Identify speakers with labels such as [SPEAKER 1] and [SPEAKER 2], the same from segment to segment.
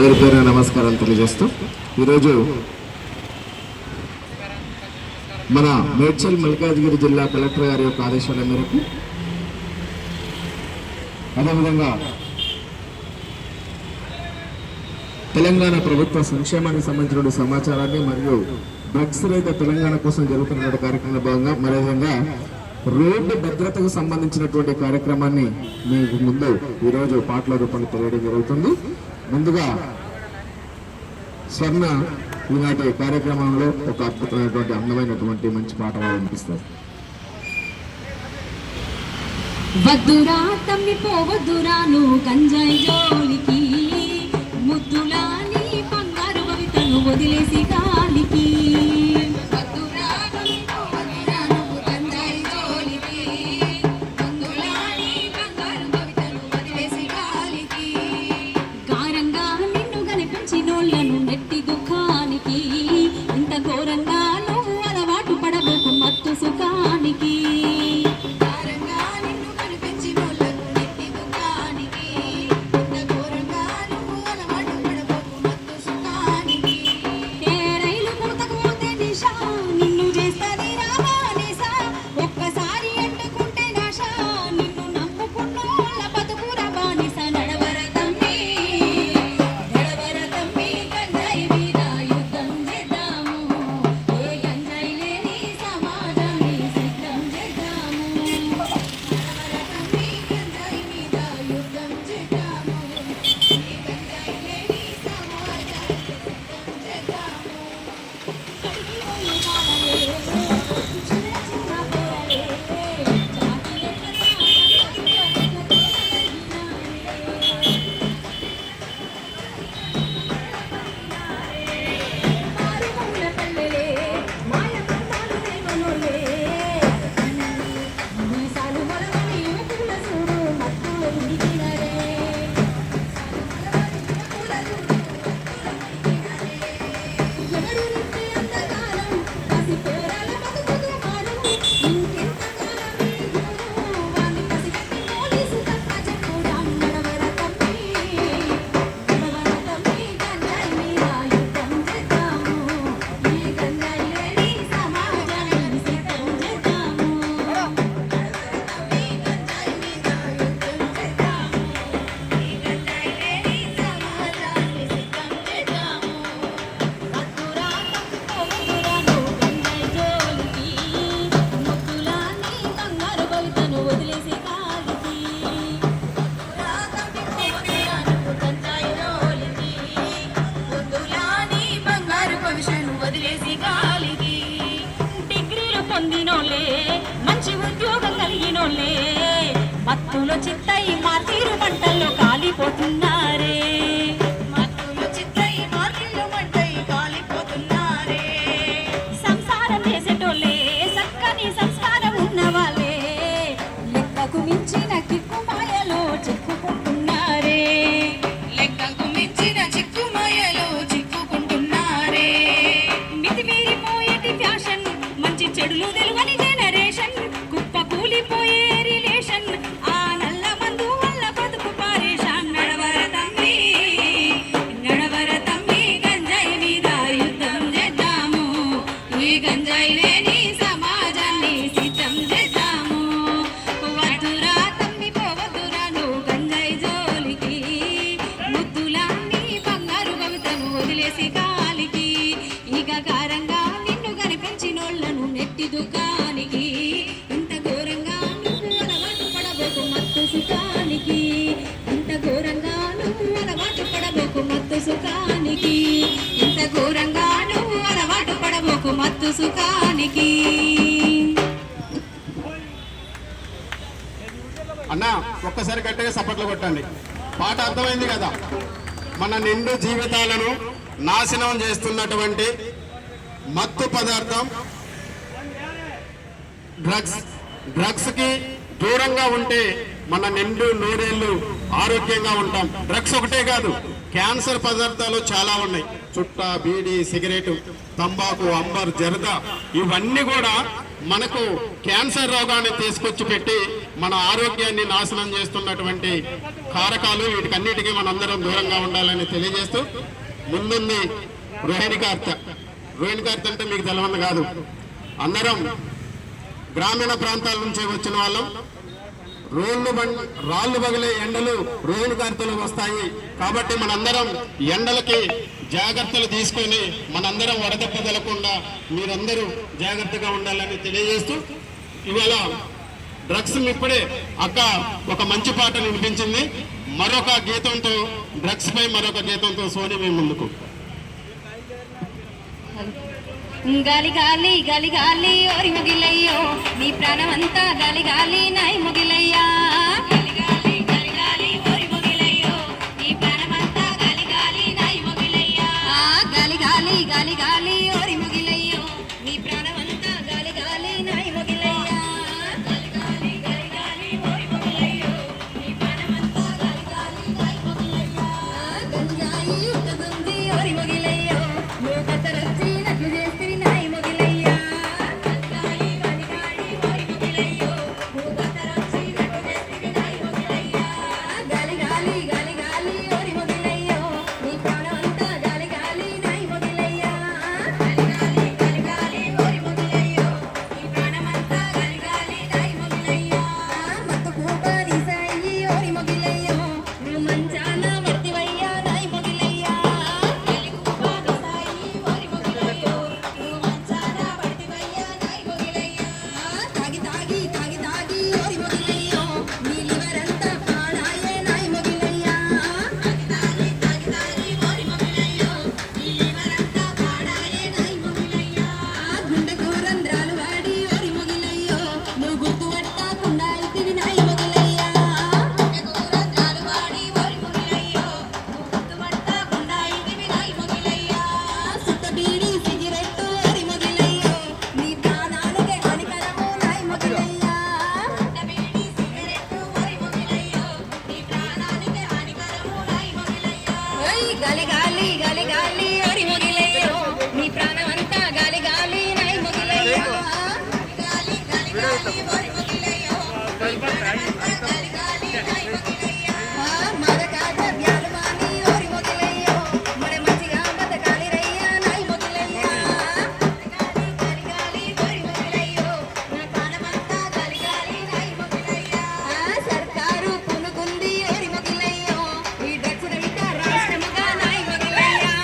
[SPEAKER 1] పేరు పేరు నమస్కారం తెలియజేస్తూ ఈరోజు మన మేడ్చల్ మల్కాజ్గిరి జిల్లా కలెక్టర్ గారి యొక్క ఆదేశాల మేరకు అదేవిధంగా తెలంగాణ ప్రభుత్వ సంక్షేమానికి సంబంధించిన సమాచారాన్ని మరియు డ్రగ్స్ రహిత తెలంగాణ కోసం జరుగుతున్న కార్యక్రమంలో భాగంగా మరోవిధంగా రోడ్డు భద్రతకు సంబంధించినటువంటి కార్యక్రమాన్ని మీకు ముందు ఈరోజు పాటల రూపంలో తెలియడం జరుగుతుంది. ముందుగా స్వర్ణ ఈనాటి కార్యక్రమంలో ఒక అద్భుతమైనటువంటి అందమైనటువంటి మంచి పాట వినిపిస్తారు.
[SPEAKER 2] వద్దురా తమ్మి పోవద్దురా నువ్వు గంజాయి జోలికి, ముద్దులా నీ బంగారు భవితను వదిలేసి గాలికి. నోళ్లను నెట్టి దుఃఖానికి, ఇంత ఘోరంగా నువ్వు అలవాటు పడబోకు మత్తు సుఖానికి. మంచి ఉద్యోగం కలిగినోళ్ళే మత్తులో చిత్తయి మార్తీరు మంటల్లో కాలిపోతున్నారే. మత్తులో చిత్తయి మార్తీరు మంటయి కాలిపోతున్నారే. సంసారం చేసేటోళ్ళే చక్కని సంస్కారం ఉన్నవాళ్ళే లెక్కకు మించిన కిక్కుమాయలో చిక్కుకుంటున్నారే. లెక్కకు మించిన చిక్కుమాయలో చిక్కుకుంటున్నారే. మితిమీరిపోయేటి ఫ్యాషన్, మంచి చెడులు తెలువని జనరేషన్, కుప్ప కూలిపోయే రిలేషన్, ఆ నల్ల మందు వల్ల బతుకు పారేషాన్. నడవర తమ్మి గంజాయి మీద యుద్ధం చేద్దాము, ఈ గంజాయి లేని సమాజాన్ని సిద్ధం చేద్దాము. వద్దురా తమ్మి పోవద్దురా నువ్వు గంజాయి జోలికి, ముద్దులా నీ బంగారు భవితను వదిలేసి గాలికి. ఇక కారంగా నిన్ను కనిపించినోళ్లను నెట్టి దుఃఖానికి, ఇంత ఘోరంగా నువ్వు అలవాటు పడబోకు మత్తు సుఖానికి. ఇంత ఘోరంగా నువ్వు అలవాటు పడబోకు మత్తు సుఖానికి. ఇంత ఘోరంగా నువ్వు అలవాటు పడబోకు మత్తు సుఖానికి.
[SPEAKER 3] అన్న ఒక్కసారి గట్టిగా సపట్లు కొట్టండి. పాట అర్థమైంది కదా. మన నిండు జీవితాలను నాశనం చేస్తున్నటువంటి మత్తు పదార్థం డ్రగ్స్ కి దూరంగా ఉంటే మన నిండు నూరేళ్లు ఆరోగ్యంగా ఉంటాం. డ్రగ్స్ ఒకటే కాదు, క్యాన్సర్ పదార్థాలు చాలా ఉన్నాయి. చుట్ట, బీడి, సిగరెట్, తంబాకు, అంబర్, జర్దా ఇవన్నీ కూడా మనకు క్యాన్సర్ రోగాన్ని తీసుకొచ్చి పెట్టి మన ఆరోగ్యాన్ని నాశనం చేస్తున్నటువంటి కారకాలు, వీటికన్నిటికీ మనందరం దూరంగా ఉండాలని తెలియజేస్తూ, ముందుంది రోహిణి కార్తె. రోహిణి కార్తె అంటే మీకు తెలవని కాదు, అందరం గ్రామీణ ప్రాంతాల నుంచి వచ్చిన వాళ్ళం. రాళ్ళు పగిలే ఎండలు రోహిణి కార్తెలు వస్తాయి కాబట్టి మనందరం ఎండలకి జాగ్రత్తలు తీసుకొని మనందరం వడదెబ్బదలకుండా మీరందరూ జాగ్రత్తగా ఉండాలని తెలియజేస్తూ, ఇవాళ డ్రగ్స్ ఇప్పుడే అక్క ఒక మంచి పాట వినిపించింది. మరొక గీతంతో, డ్రగ్స్ పై మరొక గీతంతో సోని మీ ముందుకు.
[SPEAKER 2] గాలి గాలి గాలి గాలి ఓరి ముగిలయ్యో, నీ ప్రాణమంతా గాలి గాలి నాయి ముగిలయ్యా. గాలి గాలి గాలి గాలి ఓరి ముగిలయ్యో, నీ ప్రాణమంతా గాలి గాలి నాయి ముగిలయ్యా. గాలి గాలి గాలి గాలి ఓరి ముగిలయ్యో, నీ ప్రాణమంతా గాలి గాలి నాయి ముగిలయ్యా. గాలి గాలి గాలి గాలి ఓరి ముగిలయ్యో, నీ ప్రాణమంతా గాలి గాలి నాయి ముగిలయ్యా. గంజాయి ఉత్తగుంది ఓరి ముగిలయ్యో, నువ్వు కత్తరొచ్చినట్లు చేస్తివి నాయి ముగిలయ్యా. గంజాయి గాలి గాలి ఓరి ముగిలయ్యో, నువ్వు కత్తరొచ్చినట్లు చేస్తివి నాయి ముగిలయ్యా. గాలి గాలి గాలి గాలి ఓరి ముగిలయ్యో, నీ ప్రాణమంతా గాలి గాలి నాయి ముగిలయ్యా. గాలి గాలి గాలి గాలి ఓరి ముగిలయ్యో, నీ ప్రాణమంతా గాలి గాలి నాయి ముగిలయ్యా. మత్తు కూపని సాయి ఓరి ముగిలయ్యో, నువ్వు మంచాన వర్తివయ్యా నాయి ముగిలయ్యా. గాలి కూపని సాయి ఓరి ముగిలయ్యో, నువ్వు మంచాన వర్తివయ్యా నాయి ముగిలయ్యా. తాగి తాగి తాగి తాగి ఓరి ముగిలయ్యో, నీ లివరంతా పాడాయే నాయి ముగిలయ్యా. తాగి తాగి తాగి తాగి ఓరి ముగిలయ్యో, నీ లివరంతా పాడాయే నాయి ముగిలయ్యా. గుండెకు రంధ్రాలు వాడి ఓరి ముగిలయ్యో, నువ్వు గుర్తుపట్టకుండా అయితివి నాయి ముగిలయ్యా. గుండెకు రంధ్రాలు వాడి ఓరి ముగిలయ్యో, నువ్వు గుర్తుపట్టకుండా అయితివి నాయి ముగిలయ్యా. సుత్త బీడి సిగరెట్టు ఓరి ముగిలయ్యో, నీ ప్రాణానికే హానికరము నాయి ముగిలయ్యా. సుత్త బీడి సిగరెట్టు ఓరి ముగిలయ్యో, నీ ప్రాణానికే హానికరము నాయి ముగిలయ్యా. ఓయ్ గాలి గాలి గాలి గాలి ఓరి ముగిలయ్యో, నీ ప్రాణమంతా గాలి గాలి నాయి ముగిలయ్యా. గాలి గాలి గాలి ఓరి ముగిలయ్యో, నీ ప్రాణమంతా గాలి గాలి నాయి ముగిలయ్యా. మరక ద్రవ్యాలు మాని ఓరి ముగిలయ్యో, మరి మంచిగా బతకాలి రయ్యా నాయి ముగిలయ్యా. గాలి గాలి గాలి ఓరి ముగిలయ్యో, నా ప్రాణమంతా గాలి గాలి నాయి ముగిలయ్యా. సర్కారు పూనుకుంది ఓరి ముగిలయ్యో, ఈ డ్రగ్స్ రహిత రాష్ట్రముగా నాయి ముగిలయ్యా.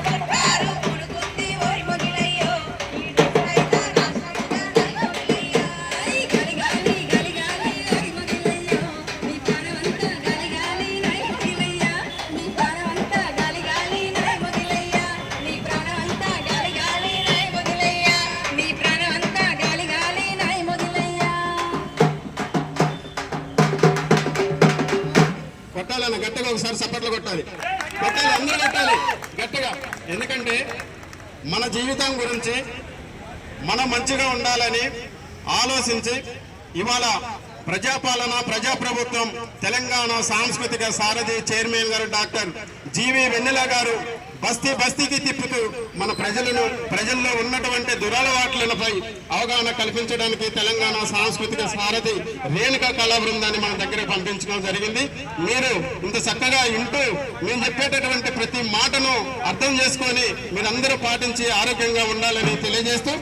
[SPEAKER 2] సర్కారు పూనుకుంది ఓరి ముగిలయ్యో, ఈ డ్రగ్స్ రహిత రాష్ట్రముగా నాయి ముగిలయ్యా. గాలి గాలి గాలి గాలి ఓరి ముగిలయ్యో, నీ ప్రాణమంతా గాలి గాలి నాయి ముగిలయ్యా. నీ ప్రాణమంతా గాలి గాలి నాయి ముగిలయ్యా. నీ ప్రాణమంతా గాలి గాలి నాయి ముగిలయ్యా. నీ ప్రాణమంతా గాలి గాలి నాయి ముగిలయ్యా.
[SPEAKER 3] కొట్టాలన్న గట్టిగా ఒకసారి చప్పట్లు కొట్టాలి, కొట్టాలి, అందరూ కొట్టాలి గట్టిగా. ఎందుకంటే మన జీవితం గురించి మనం మంచిగా ఉండాలని ఆలోచించి ఇవాళ ప్రజాపాలన, ప్రజాప్రభుత్వం, తెలంగాణ సాంస్కృతిక సారథి చైర్మన్ గారు డాక్టర్ జీవి వెన్నెల గారు బస్తీ బస్తీకి తిప్పుతూ మన ప్రజల్లో ఉన్నటువంటి దురలవాట్లపై అవగాహన కల్పించడానికి తెలంగాణ సాంస్కృతిక సారథి రేణుక కళా బృందాన్ని మన దగ్గర పంపించడం జరిగింది. మీరు ఇంత చక్కగా ఇంటూ మేము చెప్పేటటువంటి ప్రతి మాటను అర్థం చేసుకొని మీరందరూ పాటించి ఆరోగ్యంగా ఉండాలని తెలియజేస్తూ